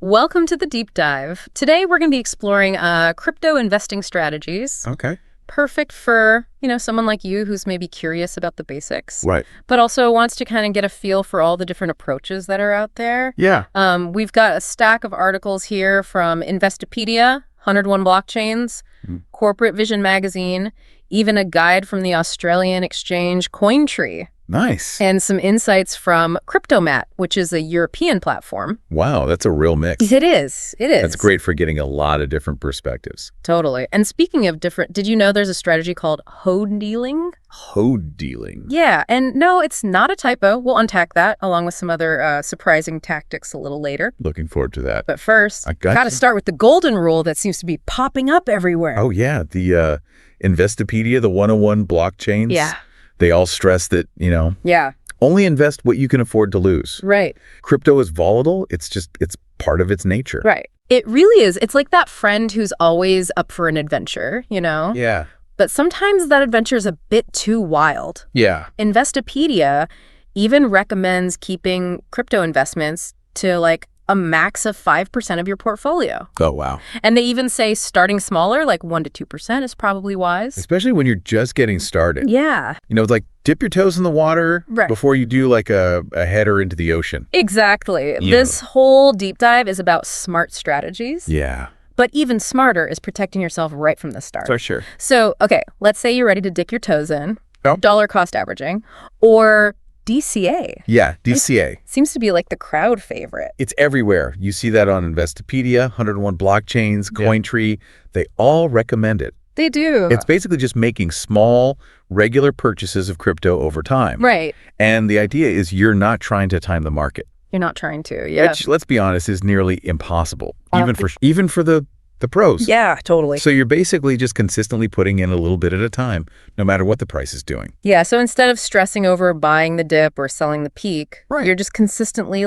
Welcome to the deep dive. Today we're going to be exploring crypto investing strategies. Okay. Perfect for, someone like you who's maybe curious about the basics. Right. But also wants to kind of get a feel for all the different approaches that are out there. Yeah. We've got a stack of articles here from Investopedia, 101 Blockchains, Corporate Vision Magazine, even a guide from the Australian exchange Cointree. Nice. And some insights from Cryptomat, which is a European platform. Wow, that's a real mix. It is. That's great for getting a lot of different perspectives. Totally. And speaking of different, did you know there's a strategy called HODLing? HODLing. Yeah. And no, it's not a typo. We'll unpack that along with some other surprising tactics a little later. Looking forward to that. But first, I got to start with the golden rule that seems to be popping up everywhere. Oh, yeah. The Investopedia, the 101 blockchains. Yeah. They all stress that, Yeah. only invest what you can afford to lose. Right. Crypto is volatile. It's part of its nature. Right. It really is. It's like that friend who's always up for an adventure, Yeah. But sometimes that adventure is a bit too wild. Yeah. Investopedia even recommends keeping crypto investments to like a max of 5% of your portfolio. Oh, wow. And they even say starting smaller, like 1% to 2% is probably wise. Especially when you're just getting started. Yeah. It's like dip your toes in the water Right. before you do like a header into the ocean. Exactly. Yeah. This whole deep dive is about smart strategies. Yeah. But even smarter is protecting yourself right from the start. For sure. So, okay, let's say you're ready to dip your toes in, Oh. dollar cost averaging, or DCA. Yeah, DCA. Seems to be like the crowd favorite. It's everywhere. You see that on Investopedia, 101 Blockchains, Cointree. They all recommend it. They do. It's basically just making small, regular purchases of crypto over time. Right. And the idea is you're not trying to time the market. You're not trying to, yeah. Which, let's be honest, is nearly impossible, even for the pros. Yeah, totally. So you're basically just consistently putting in a little bit at a time, no matter what the price is doing. Yeah, so instead of stressing over buying the dip or selling the peak, Right. you're just consistently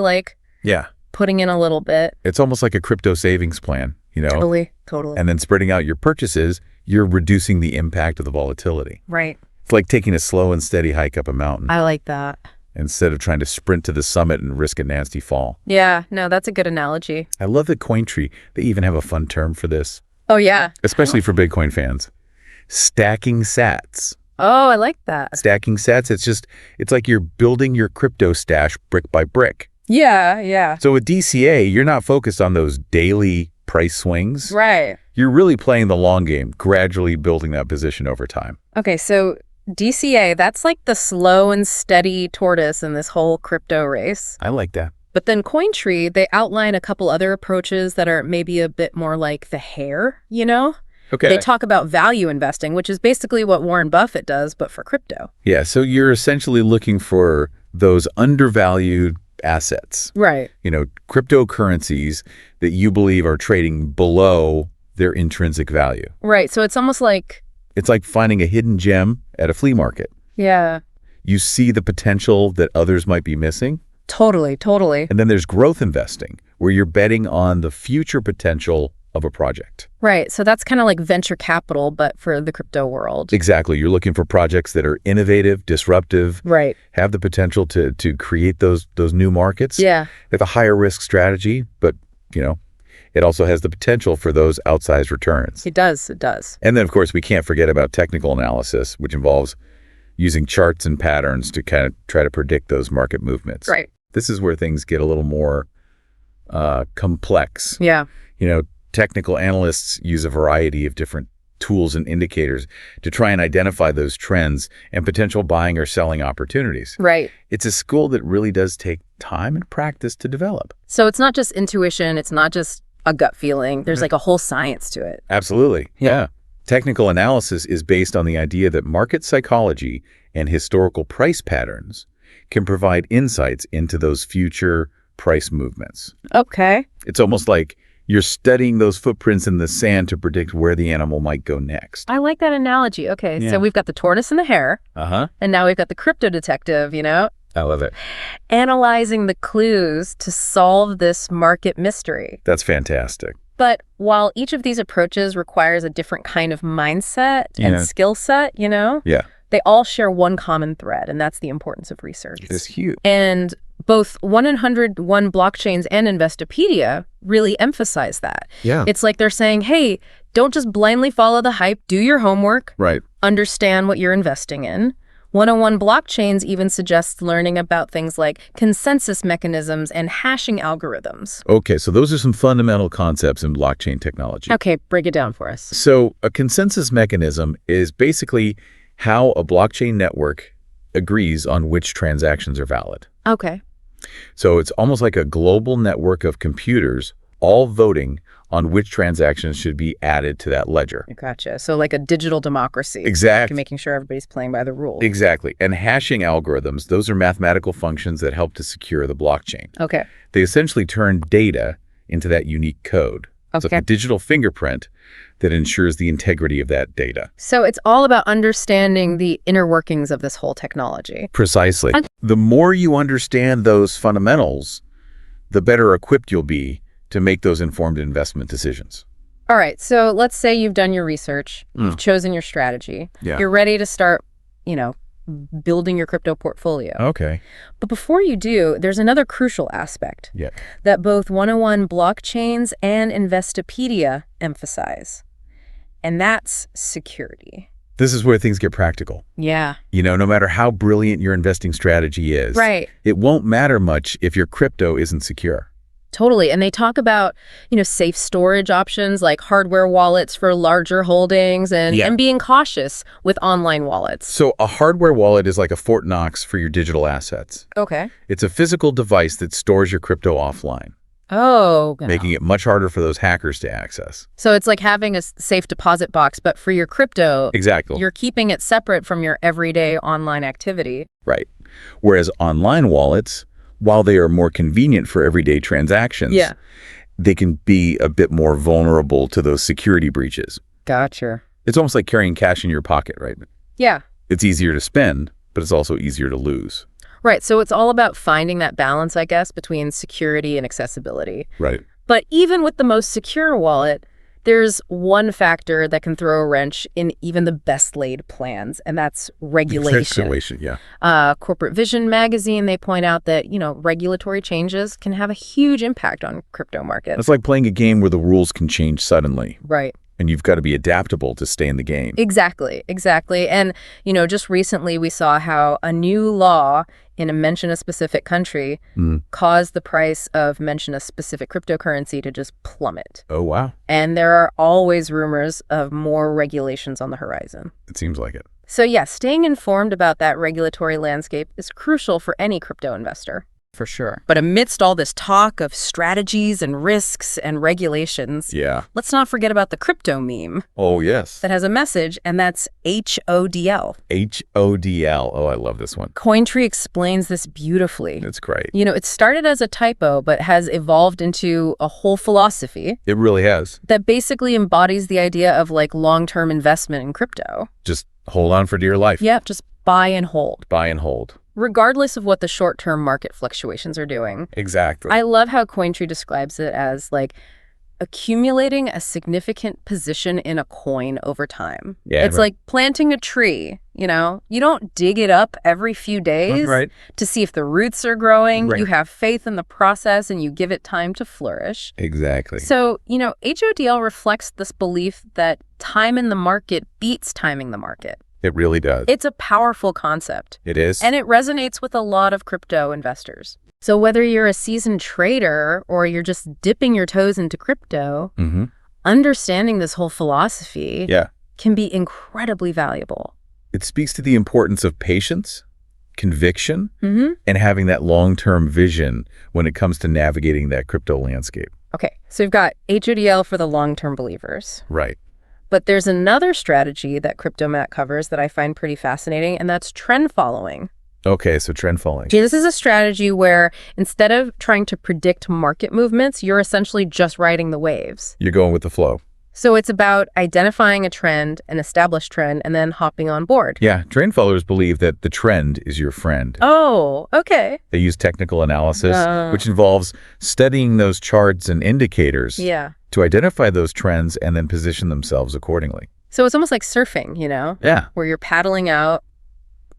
Yeah. putting in a little bit. It's almost like a crypto savings plan, Totally. And then spreading out your purchases, you're reducing the impact of the volatility. Right. It's like taking a slow and steady hike up a mountain I like that. instead of trying to sprint to the summit and risk a nasty fall. Yeah, no, that's a good analogy. I love that Cointree, they even have a fun term for this, Oh, yeah. especially for Bitcoin fans. Stacking sats. Oh, I like that. Stacking sats, it's like you're building your crypto stash brick by brick. Yeah, yeah. So with DCA, you're not focused on those daily price swings. Right. You're really playing the long game, gradually building that position over time. Okay, so DCA, that's like the slow and steady tortoise in this whole crypto race. I like that. But then Cointree, they outline a couple other approaches that are maybe a bit more like the hare, Okay. They talk about value investing, which is basically what Warren Buffett does, but for crypto. Yeah, so you're essentially looking for those undervalued assets, Right. Cryptocurrencies that you believe are trading below their intrinsic value. Right. So it's almost like, It's like finding a hidden gem at a flea market. yeah, You see the potential that others might be missing. totally, totally. And then there's growth investing, where you're betting on the future potential of a project. Right. So that's kind of like venture capital, but for the crypto world. Exactly. You're looking for projects that are innovative, disruptive, Right. have the potential to create those new markets. Yeah. They have a higher risk strategy, but, it also has the potential for those outsized returns. It does. It does. And then, of course, we can't forget about technical analysis, which involves using charts and patterns to kind of try to predict those market movements. Right. This is where things get a little more complex. Yeah. Technical analysts use a variety of different tools and indicators to try and identify those trends and potential buying or selling opportunities. Right. It's a skill that really does take time and practice to develop. So it's not just intuition. It's not just a gut feeling. There's like a whole science to it. Absolutely. Yeah. Technical analysis is based on the idea that market psychology and historical price patterns can provide insights into those future price movements. Okay. It's almost like you're studying those footprints in the sand to predict where the animal might go next. I like that analogy. Okay. Yeah. So we've got the tortoise and the hare, Uh-huh. and now we've got the crypto detective, I love it. analyzing the clues to solve this market mystery. That's fantastic. But while each of these approaches requires a different kind of mindset and Yeah. skill set, Yeah. they all share one common thread, and that's the importance of research. It's huge. And both 101 blockchains and Investopedia really emphasize that. Yeah. It's like they're saying, hey, don't just blindly follow the hype, do your homework, Right. understand what you're investing in. 101 blockchains even suggests learning about things like consensus mechanisms and hashing algorithms. Okay, so those are some fundamental concepts in blockchain technology. Okay, break it down for us. So a consensus mechanism is basically how a blockchain network agrees on which transactions are valid. Okay. So it's almost like a global network of computers all voting on which transactions should be added to that ledger. Gotcha. So like a digital democracy. Exactly. Making sure everybody's playing by the rules. Exactly. And hashing algorithms, those are mathematical functions that help to secure the blockchain. Okay. They essentially turn data into that unique code. It's like a digital fingerprint that ensures the integrity of that data. So it's all about understanding the inner workings of this whole technology. Precisely. The more you understand those fundamentals, the better equipped you'll be to make those informed investment decisions. All right. So let's say you've done your research, you've chosen your strategy. Yeah. You're ready to start, building your crypto portfolio. Okay. But before you do, there's another crucial aspect that both 101 blockchains and Investopedia emphasize, and that's security. This is where things get practical. Yeah. No matter how brilliant your investing strategy is, it won't matter much if your crypto isn't secure. Totally. And they talk about, safe storage options like hardware wallets for larger holdings and being cautious with online wallets. So a hardware wallet is like a Fort Knox for your digital assets. Okay. It's a physical device that stores your crypto offline. Oh. Making it much harder for those hackers to access. So it's like having a safe deposit box, but for your crypto, exactly, you're keeping it separate from your everyday online activity. Right. Whereas online wallets, while they are more convenient for everyday transactions, they can be a bit more vulnerable to those security breaches. Gotcha. It's almost like carrying cash in your pocket, right? Yeah. It's easier to spend, but it's also easier to lose. Right. So it's all about finding that balance, I guess, between security and accessibility. Right. But even with the most secure wallet, there's one factor that can throw a wrench in even the best laid plans, and that's regulation. Corporate Vision magazine, they point out that, regulatory changes can have a huge impact on crypto markets. It's like playing a game where the rules can change suddenly. Right. And you've got to be adaptable to stay in the game. Exactly. And, just recently we saw how a new law in a specific country caused the price of a specific cryptocurrency to just plummet. Oh, wow. And there are always rumors of more regulations on the horizon. It seems like it. So staying informed about that regulatory landscape is crucial for any crypto investor. For sure. But amidst all this talk of strategies and risks and regulations, let's not forget about the crypto meme. Oh, yes. That has a message, and that's HODL. HODL. Oh, I love this one. Cointree explains this beautifully. It's great. It started as a typo, but has evolved into a whole philosophy. It really has. That basically embodies the idea of long-term investment in crypto. Just hold on for dear life. Yeah, just buy and hold. Buy and hold. Regardless of what the short-term market fluctuations are doing. Exactly. I love how Cointree describes it as accumulating a significant position in a coin over time. Yeah, it's like planting a tree, You don't dig it up every few days to see if the roots are growing. You have faith in the process and you give it time to flourish. Exactly. So, HODL reflects this belief that time in the market beats timing the market. It really does. It's a powerful concept. It is. And it resonates with a lot of crypto investors. So whether you're a seasoned trader or you're just dipping your toes into crypto, understanding this whole philosophy can be incredibly valuable. It speaks to the importance of patience, conviction, and having that long-term vision when it comes to navigating that crypto landscape. Okay, so we've got HODL for the long-term believers. Right. But there's another strategy that CryptoMat covers that I find pretty fascinating, and that's trend following. Okay, so trend following. Yeah, this is a strategy where instead of trying to predict market movements, you're essentially just riding the waves. You're going with the flow. So it's about identifying a trend, an established trend, and then hopping on board. Yeah, trend followers believe that the trend is your friend. Oh, okay. They use technical analysis, which involves studying those charts and indicators to identify those trends and then position themselves accordingly. So it's almost like surfing, Yeah. where you're paddling out,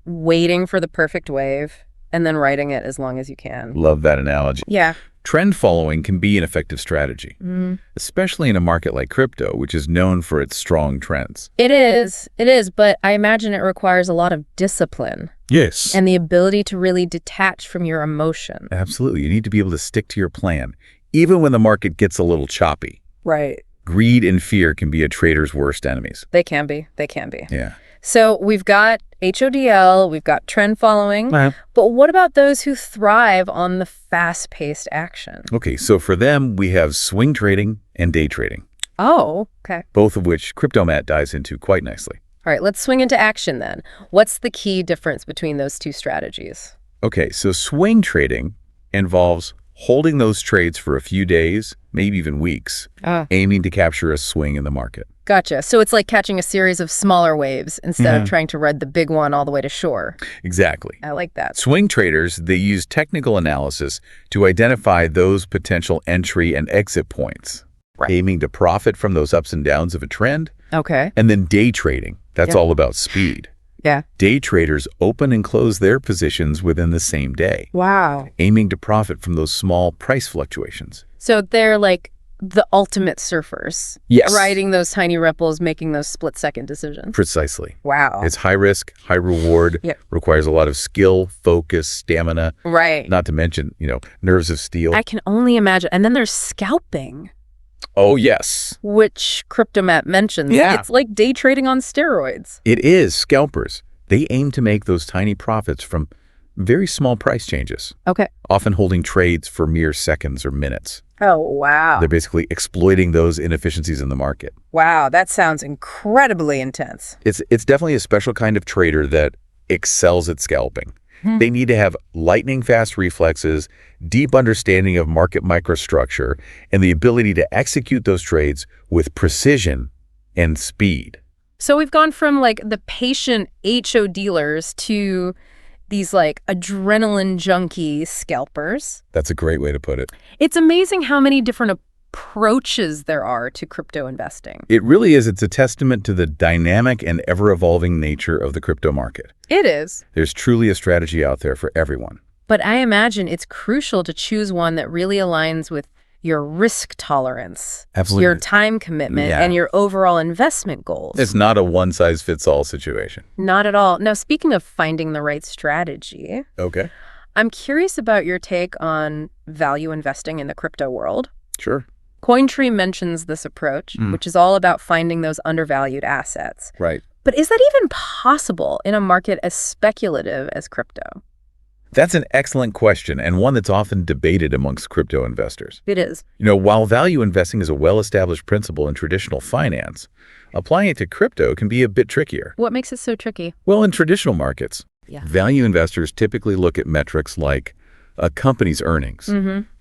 waiting for the perfect wave, and then riding it as long as you can. Love that analogy. Yeah. Trend following can be an effective strategy, especially in a market like crypto, which is known for its strong trends. It is, but I imagine it requires a lot of discipline. Yes. And the ability to really detach from your emotion. Absolutely. You need to be able to stick to your plan, even when the market gets a little choppy. Right. Greed and fear can be a trader's worst enemies. They can be. Yeah. So we've got HODL, we've got trend following, but what about those who thrive on the fast-paced action? Okay, so for them, we have swing trading and day trading. Oh, okay. Both of which CryptoMat dives into quite nicely. All right, let's swing into action then. What's the key difference between those two strategies? Okay, so swing trading involves holding those trades for a few days, maybe even weeks, aiming to capture a swing in the market. Gotcha. So it's like catching a series of smaller waves instead of trying to ride the big one all the way to shore. Exactly. I like that. Swing traders, they use technical analysis to identify those potential entry and exit points, aiming to profit from those ups and downs of a trend. Okay. And then day trading, that's all about speed. Yeah. Day traders open and close their positions within the same day. Wow. Aiming to profit from those small price fluctuations. So they're like the ultimate surfers. Yes. Riding those tiny ripples, making those split-second decisions. Precisely. Wow. It's high risk, high reward, requires a lot of skill, focus, stamina. Right. Not to mention, nerves of steel. I can only imagine. And then there's scalping. Oh, yes. Which CryptoMat mentions. Yeah. It's like day trading on steroids. It is. Scalpers. They aim to make those tiny profits from very small price changes. Okay. Often holding trades for mere seconds or minutes. Oh, wow. They're basically exploiting those inefficiencies in the market. Wow, that sounds incredibly intense. It's definitely a special kind of trader that excels at scalping. They need to have lightning-fast reflexes, deep understanding of market microstructure, and the ability to execute those trades with precision and speed. So we've gone from like the patient HO dealers to these like adrenaline junkie scalpers. That's a great way to put it. It's amazing how many different approaches there are to crypto investing. It really is. It's a testament to the dynamic and ever-evolving nature of the crypto market. It is. There's truly a strategy out there for everyone. But I imagine it's crucial to choose one that really aligns with your risk tolerance, Absolutely. your time commitment, and your overall investment goals. It's not a one-size-fits-all situation. Not at all. Now, speaking of finding the right strategy, Okay. I'm curious about your take on value investing in the crypto world. Sure. CoinTree mentions this approach, which is all about finding those undervalued assets. Right. But is that even possible in a market as speculative as crypto? That's an excellent question, and one that's often debated amongst crypto investors. It is. While value investing is a well-established principle in traditional finance, applying it to crypto can be a bit trickier. What makes it so tricky? Well, in traditional markets, value investors typically look at metrics like a company's earnings,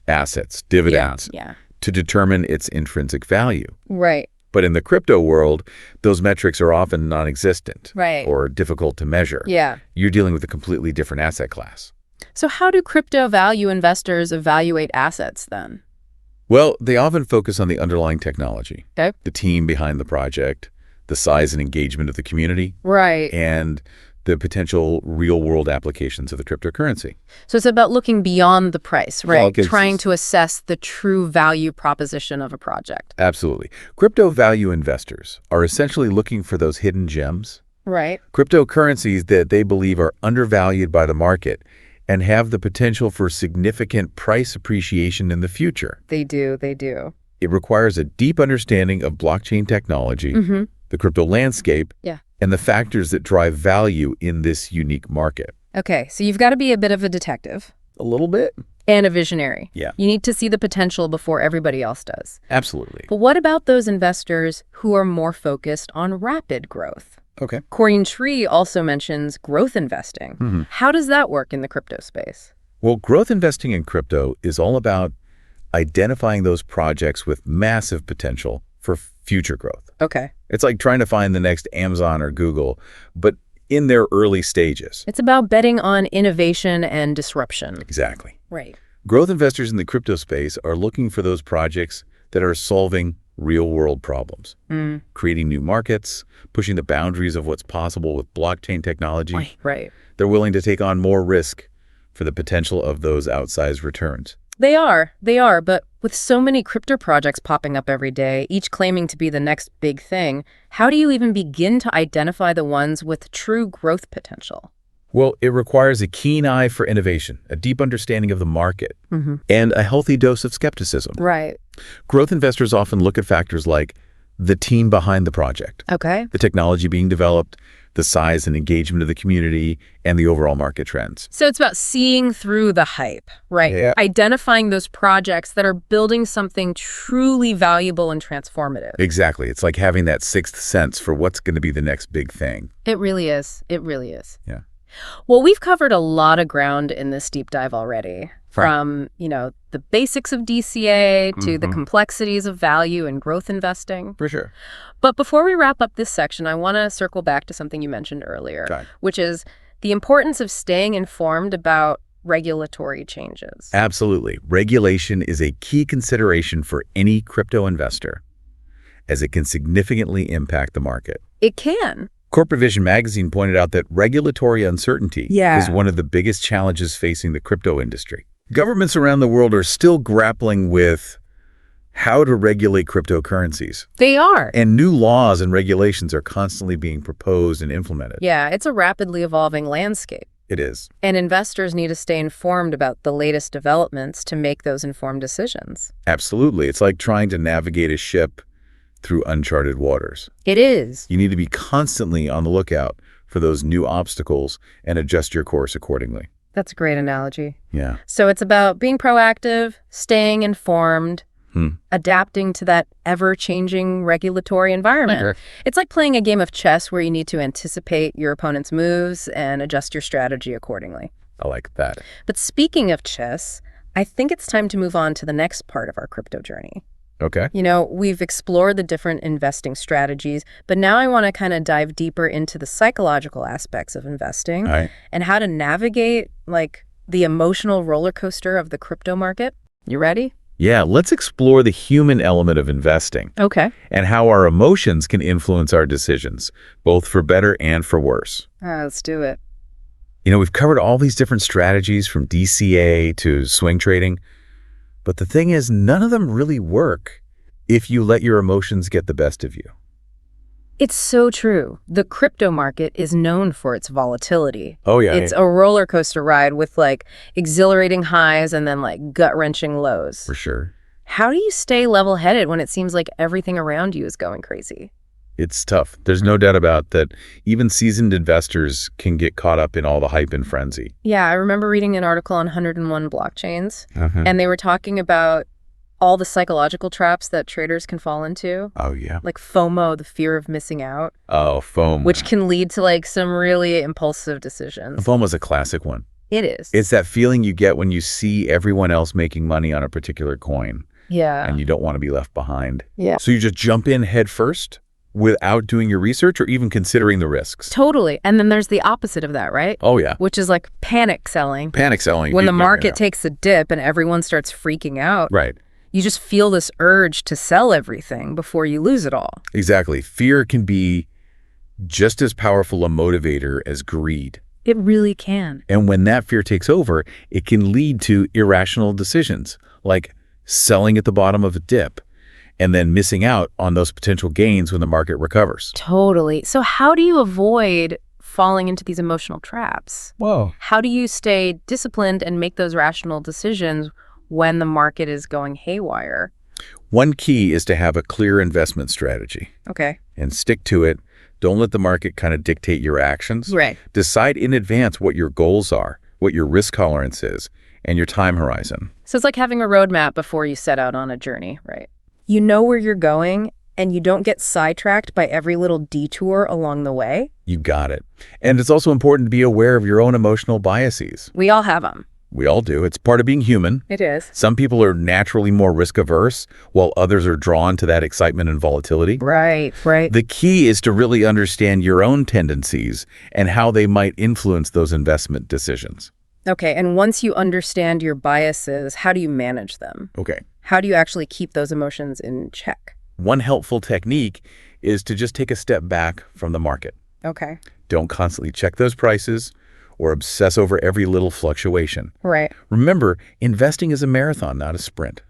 assets, dividends, to determine its intrinsic value. Right. But in the crypto world, those metrics are often non-existent Right. or difficult to measure. Yeah. You're dealing with a completely different asset class. So how do crypto value investors evaluate assets then? Well, they often focus on the underlying technology, Okay. the team behind the project, the size and engagement of the community, Right. and the potential real-world applications of the cryptocurrency. So it's about looking beyond the price, right? Okay. Trying to assess the true value proposition of a project. Absolutely. Crypto value investors are essentially looking for those hidden gems, Right. cryptocurrencies that they believe are undervalued by the market and have the potential for significant price appreciation in the future. They do. They do. It requires a deep understanding of blockchain technology, the crypto landscape, and the factors that drive value in this unique market. Okay. So you've got to be a bit of a detective. A little bit. And a visionary. Yeah. You need to see the potential before everybody else does. Absolutely. But what about those investors who are more focused on rapid growth? Okay. CoinTree also mentions growth investing. How does that work in the crypto space? Well, growth investing in crypto is all about identifying those projects with massive potential for future growth. Okay. It's like trying to find the next Amazon or Google, but in their early stages. It's about betting on innovation and disruption. Exactly. Right. Growth investors in the crypto space are looking for those projects that are solving real-world problems, creating new markets, pushing the boundaries of what's possible with blockchain technology. Right. They're willing to take on more risk for the potential of those outsized returns. They are, but with so many crypto projects popping up every day, each claiming to be the next big thing, how do you even begin to identify the ones with true growth potential? Well, it requires a keen eye for innovation, a deep understanding of the market, and a healthy dose of skepticism. Right. Growth investors often look at factors like the team behind the project, the technology being developed, the size and engagement of the community, and the overall market trends. So it's about seeing through the hype, right? Yeah. Identifying those projects that are building something truly valuable and transformative. Exactly. It's like having that sixth sense for what's going to be the next big thing. It really is. It really is. Yeah. Well, we've covered a lot of ground in this deep dive already. From, the basics of DCA to the complexities of value and growth investing. For sure. But before we wrap up this section, I want to circle back to something you mentioned earlier, which is the importance of staying informed about regulatory changes. Absolutely. Regulation is a key consideration for any crypto investor, as it can significantly impact the market. It can. Corporate Vision magazine pointed out that regulatory uncertainty is one of the biggest challenges facing the crypto industry. Governments around the world are still grappling with how to regulate cryptocurrencies. They are. And new laws and regulations are constantly being proposed and implemented. Yeah, it's a rapidly evolving landscape. It is. And investors need to stay informed about the latest developments to make those informed decisions. Absolutely. It's like trying to navigate a ship through uncharted waters. It is. You need to be constantly on the lookout for those new obstacles and adjust your course accordingly. That's a great analogy. Yeah. So it's about being proactive, staying informed, adapting to that ever-changing regulatory environment. Sure. It's like playing a game of chess where you need to anticipate your opponent's moves and adjust your strategy accordingly. I like that. But speaking of chess, I think it's time to move on to the next part of our crypto journey. Okay. We've explored the different investing strategies, but now I want to kind of dive deeper into the psychological aspects of investing and how to navigate, the emotional roller coaster of the crypto market. You ready? Yeah, let's explore the human element of investing. Okay. And how our emotions can influence our decisions, both for better and for worse. Let's do it. We've covered all these different strategies from DCA to swing trading. But the thing is, none of them really work if you let your emotions get the best of you. It's so true. The crypto market is known for its volatility. Oh, yeah. It's a roller coaster ride with exhilarating highs and then gut-wrenching lows. For sure. How do you stay level-headed when it seems like everything around you is going crazy? It's tough. There's no doubt about that. Even seasoned investors can get caught up in all the hype and frenzy. Yeah, I remember reading an article on 101 blockchains, and they were talking about all the psychological traps that traders can fall into. Oh, yeah. Like FOMO, the fear of missing out. Oh, FOMO. Which can lead to some really impulsive decisions. FOMO's a classic one. It is. It's that feeling you get when you see everyone else making money on a particular coin. Yeah. And you don't want to be left behind. Yeah. So you just jump in head first without doing your research or even considering the risks. Totally. And then there's the opposite of that, right? Oh, yeah. Which is panic selling. Panic selling. When the market takes a dip and everyone starts freaking out. Right. You just feel this urge to sell everything before you lose it all. Exactly. Fear can be just as powerful a motivator as greed. It really can. And when that fear takes over, it can lead to irrational decisions, like selling at the bottom of a dip and then missing out on those potential gains when the market recovers. Totally. So how do you avoid falling into these emotional traps? Whoa. How do you stay disciplined and make those rational decisions when the market is going haywire? One key is to have a clear investment strategy. Okay. And stick to it. Don't let the market kind of dictate your actions. Right. Decide in advance what your goals are, what your risk tolerance is, and your time horizon. So it's like having a roadmap before you set out on a journey, right? You know where you're going, and you don't get sidetracked by every little detour along the way. You got it. And it's also important to be aware of your own emotional biases. We all have them. We all do. It's part of being human. It is. Some people are naturally more risk-averse, while others are drawn to that excitement and volatility. Right, right. The key is to really understand your own tendencies and how they might influence those investment decisions. Okay, and once you understand your biases, how do you manage them? Okay. How do you actually keep those emotions in check? One helpful technique is to just take a step back from the market. Okay. Don't constantly check those prices or obsess over every little fluctuation. Right. Remember, investing is a marathon, not a sprint.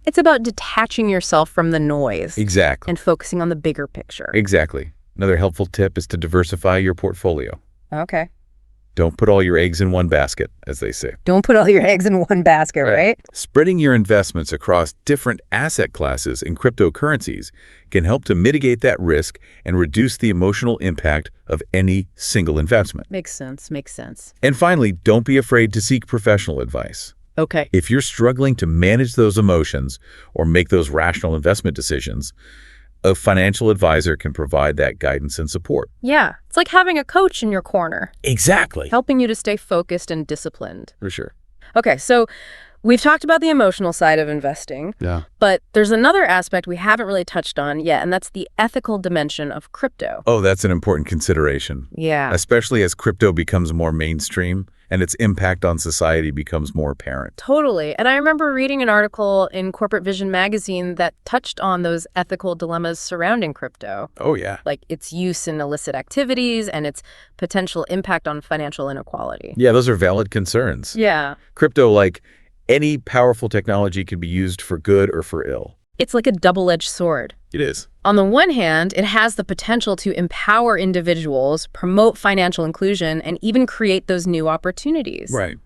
It's about detaching yourself from the noise. Exactly. And focusing on the bigger picture. Exactly. Another helpful tip is to diversify your portfolio. Okay. Don't put all your eggs in one basket, as they say. Don't put all your eggs in one basket, right? Spreading your investments across different asset classes and cryptocurrencies can help to mitigate that risk and reduce the emotional impact of any single investment. Makes sense. Makes sense. And finally, don't be afraid to seek professional advice. Okay. If you're struggling to manage those emotions or make those rational investment decisions, a financial advisor can provide that guidance and support. Yeah. It's like having a coach in your corner. Exactly. Helping you to stay focused and disciplined. For sure. Okay, so we've talked about the emotional side of investing. Yeah. But there's another aspect we haven't really touched on yet, and that's the ethical dimension of crypto. Oh, that's an important consideration. Yeah. Especially as crypto becomes more mainstream and its impact on society becomes more apparent. Totally. And I remember reading an article in Corporate Vision magazine that touched on those ethical dilemmas surrounding crypto. Oh, yeah. Like its use in illicit activities and its potential impact on financial inequality. Yeah, those are valid concerns. Yeah. Crypto, like any powerful technology, can be used for good or for ill. It's like a double-edged sword. It is. On the one hand, it has the potential to empower individuals, promote financial inclusion, and even create those new opportunities. Right.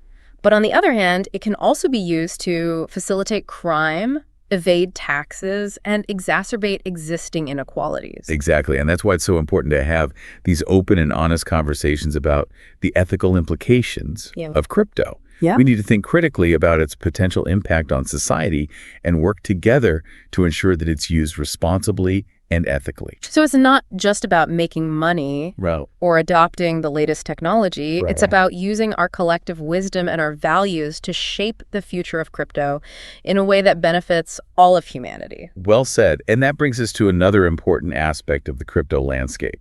But on the other hand, it can also be used to facilitate crime, evade taxes, and exacerbate existing inequalities. Exactly. And that's why it's so important to have these open and honest conversations about the ethical implications of crypto. Yeah. We need to think critically about its potential impact on society and work together to ensure that it's used responsibly and ethically. So it's not just about making money or adopting the latest technology. It's about using our collective wisdom and our values to shape the future of crypto in a way that benefits all of humanity. Well said. And that brings us to another important aspect of the crypto landscape: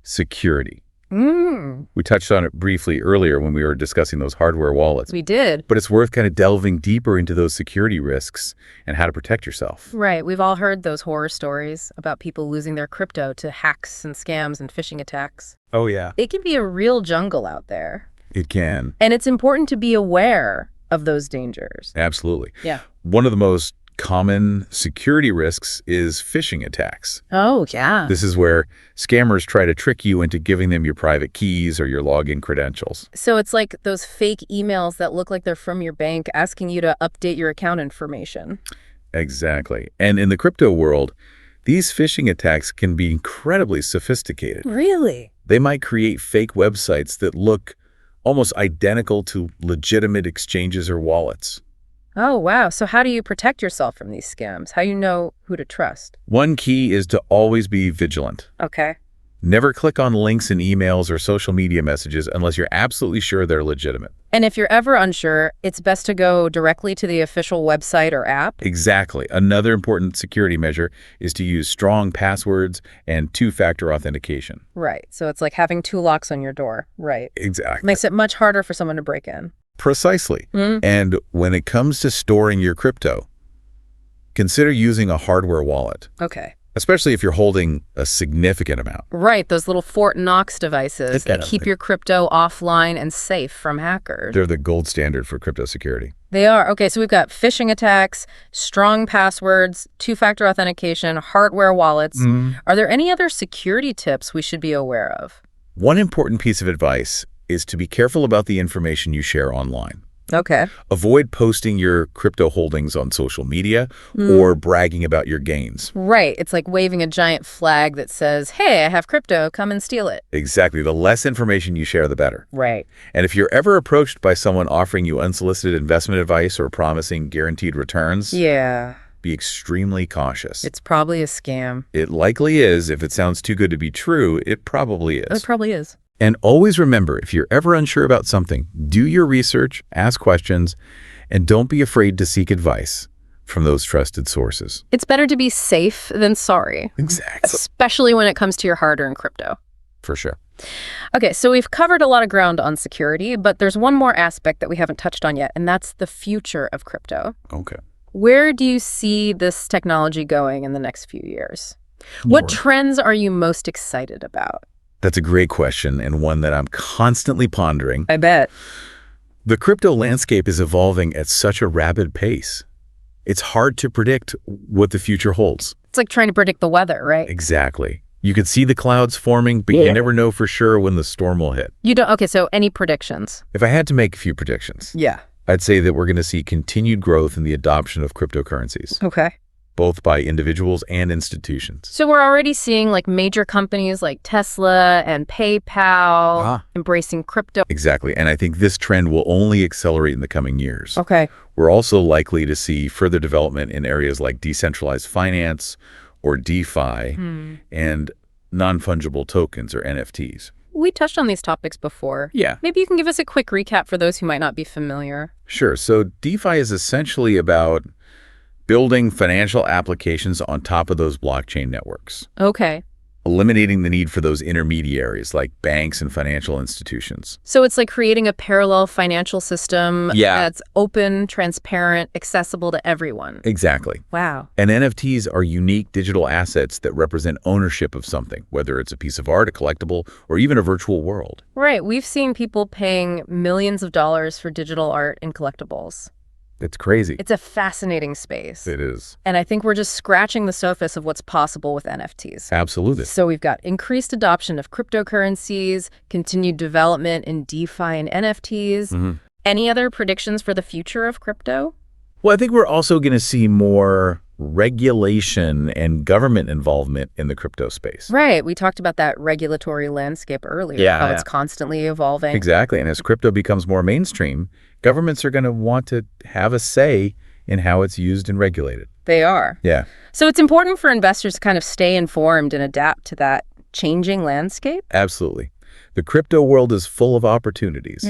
security. We touched on it briefly earlier when we were discussing those hardware wallets. We did. But it's worth kind of delving deeper into those security risks and how to protect yourself. Right. We've all heard those horror stories about people losing their crypto to hacks and scams and phishing attacks. Oh, yeah. It can be a real jungle out there. It can. And it's important to be aware of those dangers. Absolutely. Yeah. One of the most common security risks is phishing attacks. Oh, yeah. This is where scammers try to trick you into giving them your private keys or your login credentials. So it's like those fake emails that look like they're from your bank asking you to update your account information. Exactly. And in the crypto world, these phishing attacks can be incredibly sophisticated. Really? They might create fake websites that look almost identical to legitimate exchanges or wallets. Oh, wow. So how do you protect yourself from these scams? How do you know who to trust? One key is to always be vigilant. Okay. Never click on links in emails or social media messages unless you're absolutely sure they're legitimate. And if you're ever unsure, it's best to go directly to the official website or app? Exactly. Another important security measure is to use strong passwords and two-factor authentication. Right. So it's like having two locks on your door. Right. Exactly. Makes it much harder for someone to break in. Precisely. And when it comes to storing your crypto, consider using a hardware wallet. Okay. Especially if you're holding a significant amount. Right, those little Fort Knox devices that keep your crypto offline and safe from hackers. They're the gold standard for crypto security. They are. Okay, so we've got phishing attacks, strong passwords, two-factor authentication, hardware wallets. Are there any other security tips we should be aware of? One important piece of advice is to be careful about the information you share online. Okay. Avoid posting your crypto holdings on social media or bragging about your gains. Right. It's like waving a giant flag that says, hey, I have crypto, come and steal it. Exactly. The less information you share, the better. Right. And if you're ever approached by someone offering you unsolicited investment advice or promising guaranteed returns, be extremely cautious. It's probably a scam. It likely is. If it sounds too good to be true, it probably is. It probably is. And always remember, if you're ever unsure about something, do your research, ask questions, and don't be afraid to seek advice from those trusted sources. It's better to be safe than sorry. Exactly. Especially when it comes to your hard-earned crypto. For sure. Okay, so we've covered a lot of ground on security, but there's one more aspect that we haven't touched on yet, and that's the future of crypto. Okay. Where do you see this technology going in the next few years? What trends are you most excited about? That's a great question, and one that I'm constantly pondering. I bet. The crypto landscape is evolving at such a rapid pace. It's hard to predict what the future holds. It's like trying to predict the weather, right? Exactly. You can see the clouds forming, but you never know for sure when the storm will hit. You don't. Okay, so any predictions? If I had to make a few predictions, Yeah. I'd say that we're going to see continued growth in the adoption of cryptocurrencies, Okay. both by individuals and institutions. So we're already seeing like major companies like Tesla and PayPal embracing crypto. Exactly. And I think this trend will only accelerate in the coming years. Okay. We're also likely to see further development in areas like decentralized finance or DeFi and non-fungible tokens or NFTs. We touched on these topics before. Yeah. Maybe you can give us a quick recap for those who might not be familiar. Sure. So DeFi is essentially about building financial applications on top of those blockchain networks, Okay. eliminating the need for those intermediaries like banks and financial institutions. So it's like creating a parallel financial system that's open, transparent, accessible to everyone. Exactly. Wow. And NFTs are unique digital assets that represent ownership of something, whether it's a piece of art, a collectible, or even a virtual world. Right. We've seen people paying millions of dollars for digital art and collectibles. It's crazy. It's a fascinating space. It is. And I think we're just scratching the surface of what's possible with NFTs. Absolutely. So we've got increased adoption of cryptocurrencies, continued development in DeFi and NFTs. Any other predictions for the future of crypto? Well, I think we're also going to see more regulation and government involvement in the crypto space. Right. We talked about that regulatory landscape earlier, how it's constantly evolving. Exactly. And as crypto becomes more mainstream, governments are going to want to have a say in how it's used and regulated. They are. Yeah. So it's important for investors to kind of stay informed and adapt to that changing landscape? Absolutely. The crypto world is full of opportunities,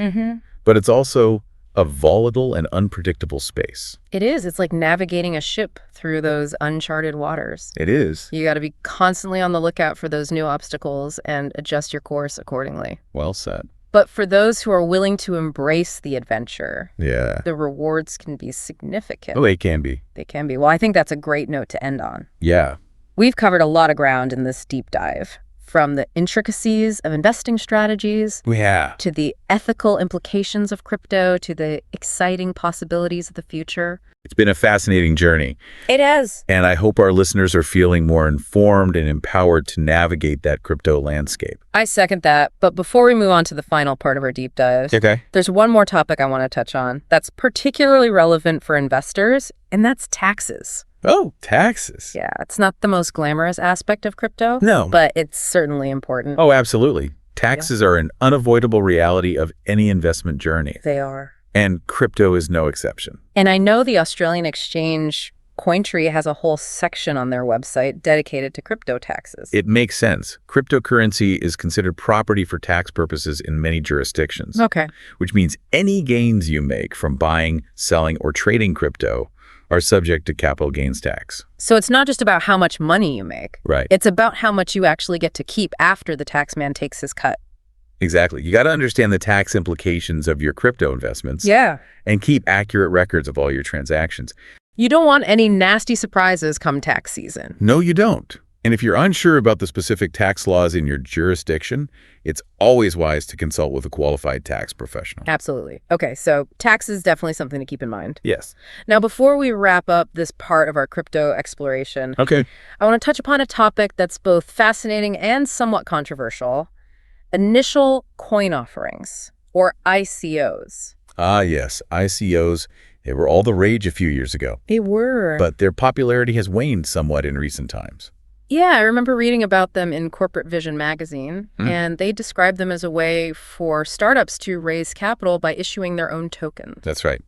but it's also a volatile and unpredictable space. It is. It's like navigating a ship through those uncharted waters. It is. You got to be constantly on the lookout for those new obstacles and adjust your course accordingly. Well said. But for those who are willing to embrace the adventure, the rewards can be significant. Oh, they can be. They can be. Well, I think that's a great note to end on. Yeah. We've covered a lot of ground in this deep dive, from the intricacies of investing strategies to the ethical implications of crypto to the exciting possibilities of the future. It's been a fascinating journey. It has. And I hope our listeners are feeling more informed and empowered to navigate that crypto landscape. I second that. But before we move on to the final part of our deep dive, there's one more topic I want to touch on that's particularly relevant for investors, and that's taxes. Oh, taxes. Yeah, it's not the most glamorous aspect of crypto. No. But it's certainly important. Oh, absolutely. Taxes are an unavoidable reality of any investment journey. They are. And crypto is no exception. And I know the Australian exchange Cointree has a whole section on their website dedicated to crypto taxes. It makes sense. Cryptocurrency is considered property for tax purposes in many jurisdictions. Okay. Which means any gains you make from buying, selling, or trading crypto are subject to capital gains tax. So it's not just about how much money you make. Right. It's about how much you actually get to keep after the tax man takes his cut. Exactly. You got to understand the tax implications of your crypto investments. Yeah. And keep accurate records of all your transactions. You don't want any nasty surprises come tax season. No, you don't. And if you're unsure about the specific tax laws in your jurisdiction, it's always wise to consult with a qualified tax professional. Absolutely. Okay, so tax is definitely something to keep in mind. Yes. Now, before we wrap up this part of our crypto exploration, I want to touch upon a topic that's both fascinating and somewhat controversial: initial coin offerings, or ICOs. Ah, yes. ICOs, they were all the rage a few years ago. They were. But their popularity has waned somewhat in recent times. Yeah, I remember reading about them in Corporate Vision magazine, and they described them as a way for startups to raise capital by issuing their own tokens. That's right.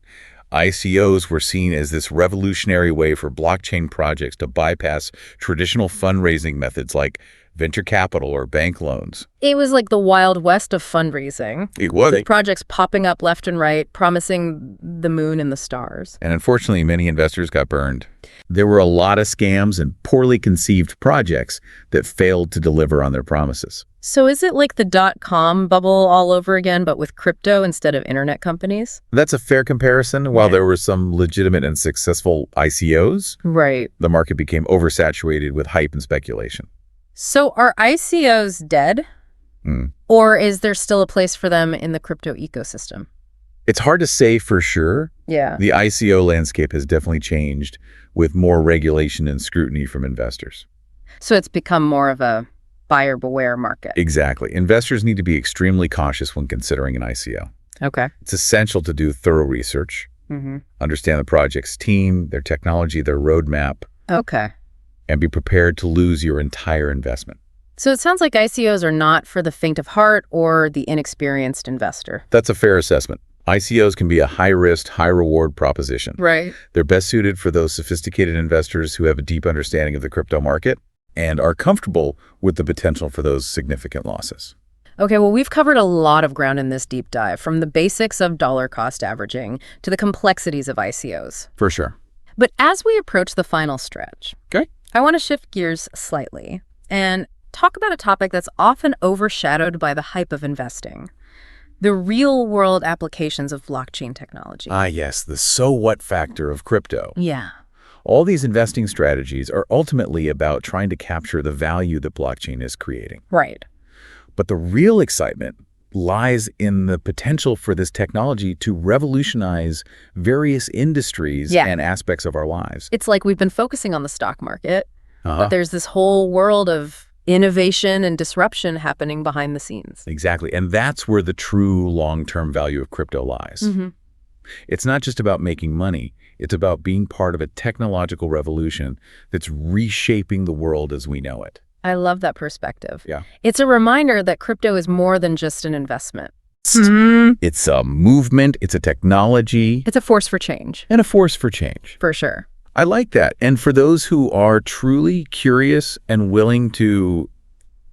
ICOs were seen as this revolutionary way for blockchain projects to bypass traditional fundraising methods like venture capital or bank loans. It was like the Wild West of fundraising. It was. With projects popping up left and right, promising the moon and the stars. And unfortunately, many investors got burned. There were a lot of scams and poorly conceived projects that failed to deliver on their promises. So is it like the dot-com bubble all over again, but with crypto instead of internet companies? That's a fair comparison. While there were some legitimate and successful ICOs, the market became oversaturated with hype and speculation. So are ICOs dead? Or is there still a place for them in the crypto ecosystem? It's hard to say for sure. Yeah. The ICO landscape has definitely changed with more regulation and scrutiny from investors. So it's become more of a buyer beware market. Exactly. Investors need to be extremely cautious when considering an ICO. Okay. It's essential to do thorough research, understand the project's team, their technology, their roadmap. Okay. And be prepared to lose your entire investment. So it sounds like ICOs are not for the faint of heart or the inexperienced investor. That's a fair assessment. ICOs can be a high-risk, high-reward proposition. Right. They're best suited for those sophisticated investors who have a deep understanding of the crypto market and are comfortable with the potential for those significant losses. Okay, well, we've covered a lot of ground in this deep dive, from the basics of dollar cost averaging to the complexities of ICOs. For sure. But as we approach the final stretch, okay, I want to shift gears slightly and talk about a topic that's often overshadowed by the hype of investing: the real-world applications of blockchain technology. Ah, yes, the so what factor of crypto. Yeah. All these investing strategies are ultimately about trying to capture the value that blockchain is creating. Right. But the real excitement lies in the potential for this technology to revolutionize various industries and aspects of our lives. It's like we've been focusing on the stock market, but there's this whole world of innovation and disruption happening behind the scenes. Exactly. And that's where the true long-term value of crypto lies. It's not just about making money. It's about being part of a technological revolution that's reshaping the world as we know it. I love that perspective. Yeah. It's a reminder that crypto is more than just an investment. It's a movement. It's a technology. It's a force for change. And a force for change. For sure. I like that. And for those who are truly curious and willing to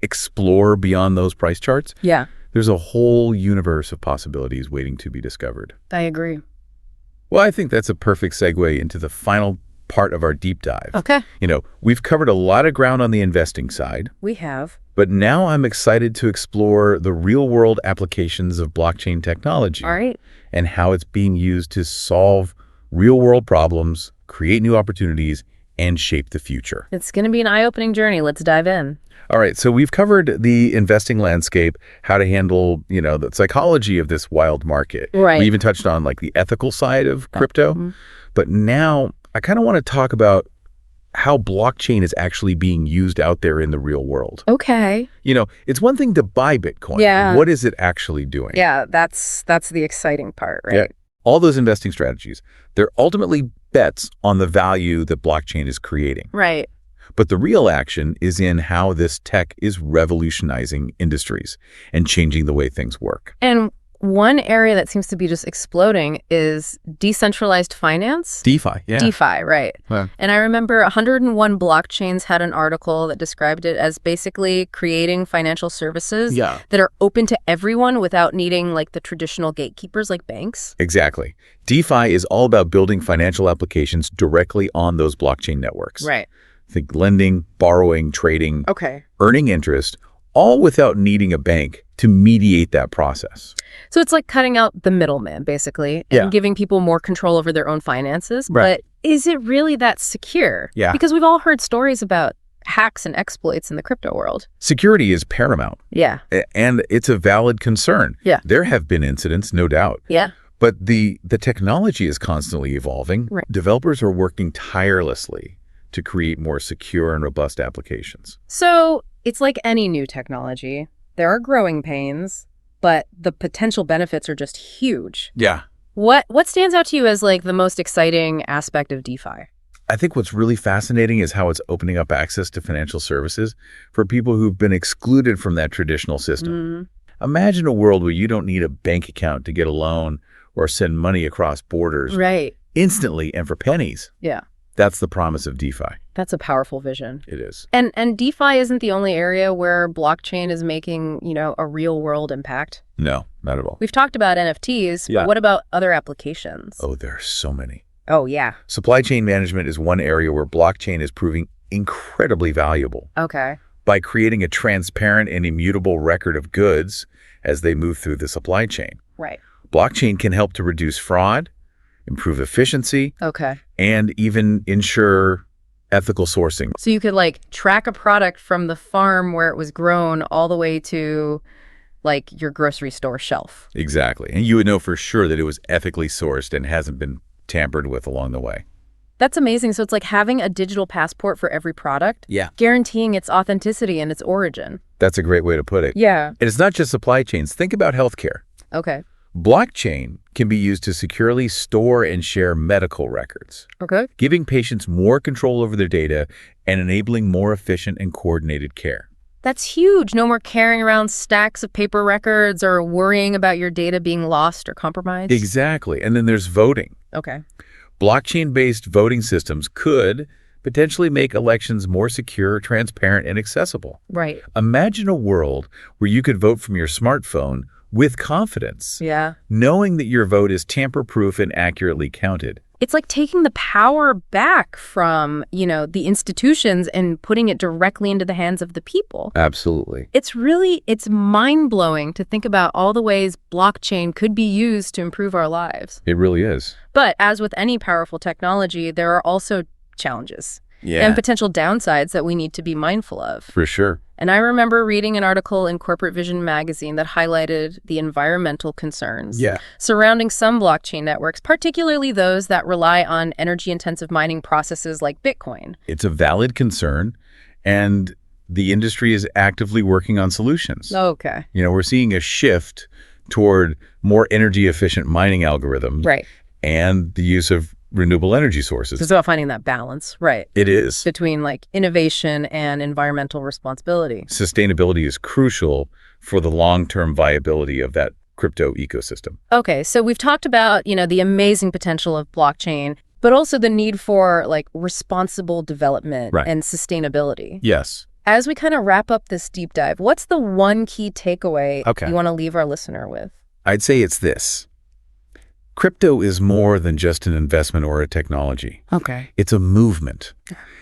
explore beyond those price charts, there's a whole universe of possibilities waiting to be discovered. I agree. Well, I think that's a perfect segue into the final part of our deep dive. Okay. You know, we've covered a lot of ground on the investing side. We have. But now I'm excited to explore the real-world applications of blockchain technology. All right. And how it's being used to solve real-world problems, create new opportunities, and shape the future. It's going to be an eye-opening journey. Let's dive in. All right, so we've covered the investing landscape, how to handle, the psychology of this wild market. Right. We even touched on like the ethical side of crypto. But now I kind of want to talk about how blockchain is actually being used out there in the real world. Okay. It's one thing to buy Bitcoin. Yeah. What is it actually doing? Yeah, that's the exciting part, right? Yeah. All those investing strategies, they're ultimately bets on the value that blockchain is creating. Right. But the real action is in how this tech is revolutionizing industries and changing the way things work. And one area that seems to be just exploding is decentralized finance. DeFi, yeah. DeFi, right. Yeah. And I remember 101 Blockchains had an article that described it as basically creating financial services that are open to everyone without needing like the traditional gatekeepers like banks. Exactly. DeFi is all about building financial applications directly on those blockchain networks. Right. Think lending, borrowing, trading, earning interest, all without needing a bank to mediate that process. So it's like cutting out the middleman, basically, and giving people more control over their own finances. Right. But is it really that secure? Yeah. Because we've all heard stories about hacks and exploits in the crypto world. Security is paramount. Yeah. And it's a valid concern. Yeah. There have been incidents, no doubt. Yeah. But the technology is constantly evolving. Right. Developers are working tirelessly to create more secure and robust applications. So it's like any new technology. There are growing pains, but the potential benefits are just huge. Yeah. What stands out to you as like the most exciting aspect of DeFi? I think what's really fascinating is how it's opening up access to financial services for people who've been excluded from that traditional system. Imagine a world where you don't need a bank account to get a loan or send money across borders instantly and for pennies. Yeah. That's the promise of DeFi. That's a powerful vision. It is. And DeFi isn't the only area where blockchain is making, a real world impact. No, not at all. We've talked about NFTs, but what about other applications? Oh, there are so many. Oh, yeah. Supply chain management is one area where blockchain is proving incredibly valuable. Okay. By creating a transparent and immutable record of goods as they move through the supply chain. Right. Blockchain can help to reduce fraud, improve efficiency, and even ensure ethical sourcing. So you could like track a product from the farm where it was grown all the way to, like your grocery store shelf. Exactly. And you would know for sure that it was ethically sourced and hasn't been tampered with along the way. That's amazing. So it's like having a digital passport for every product, guaranteeing its authenticity and its origin. That's a great way to put it. Yeah. And it's not just supply chains. Think about healthcare. Okay. Blockchain can be used to securely store and share medical records, giving patients more control over their data and enabling more efficient and coordinated care. That's huge. No more carrying around stacks of paper records or worrying about your data being lost or compromised. Exactly. And then there's voting. Okay. Blockchain-based voting systems could potentially make elections more secure, transparent, and accessible. Right. Imagine a world where you could vote from your smartphone with confidence, knowing that your vote is tamper-proof and accurately counted. It's like taking the power back from, the institutions and putting it directly into the hands of the people. Absolutely. It's mind-blowing to think about all the ways blockchain could be used to improve our lives. It really is. But as with any powerful technology, there are also challenges and potential downsides that we need to be mindful of. For sure. And I remember reading an article in Corporate Vision magazine that highlighted the environmental concerns surrounding some blockchain networks, particularly those that rely on energy-intensive mining processes like Bitcoin. It's a valid concern, and the industry is actively working on solutions. Okay. We're seeing a shift toward more energy-efficient mining algorithms and the use of renewable energy sources. It's about finding that balance, right? It is. Between innovation and environmental responsibility. Sustainability is crucial for the long-term viability of that crypto ecosystem. Okay, so we've talked about, the amazing potential of blockchain, but also the need for responsible development and sustainability. Yes. As we kind of wrap up this deep dive, what's the one key takeaway you want to leave our listener with? I'd say it's this. Crypto is more than just an investment or a technology. Okay. It's a movement.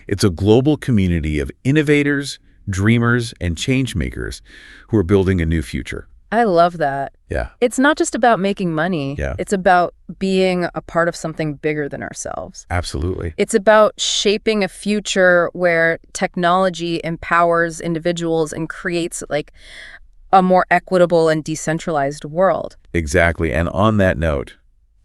It's a global community of innovators, dreamers, and change makers who are building a new future. I love that. Yeah. It's not just about making money. Yeah. It's about being a part of something bigger than ourselves. Absolutely. It's about shaping a future where technology empowers individuals and creates a more equitable and decentralized world. Exactly. And on that note,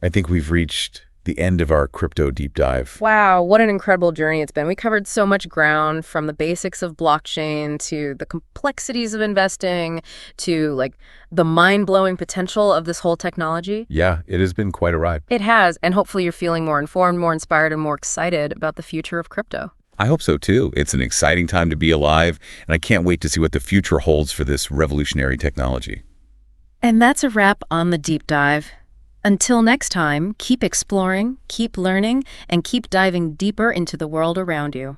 I think we've reached the end of our crypto deep dive. Wow, what an incredible journey it's been. We covered so much ground, from the basics of blockchain to the complexities of investing to the mind-blowing potential of this whole technology. Yeah, it has been quite a ride. It has, and hopefully you're feeling more informed, more inspired, and more excited about the future of crypto. I hope so too. It's an exciting time to be alive, and I can't wait to see what the future holds for this revolutionary technology. And that's a wrap on the deep dive. Until next time, keep exploring, keep learning, and keep diving deeper into the world around you.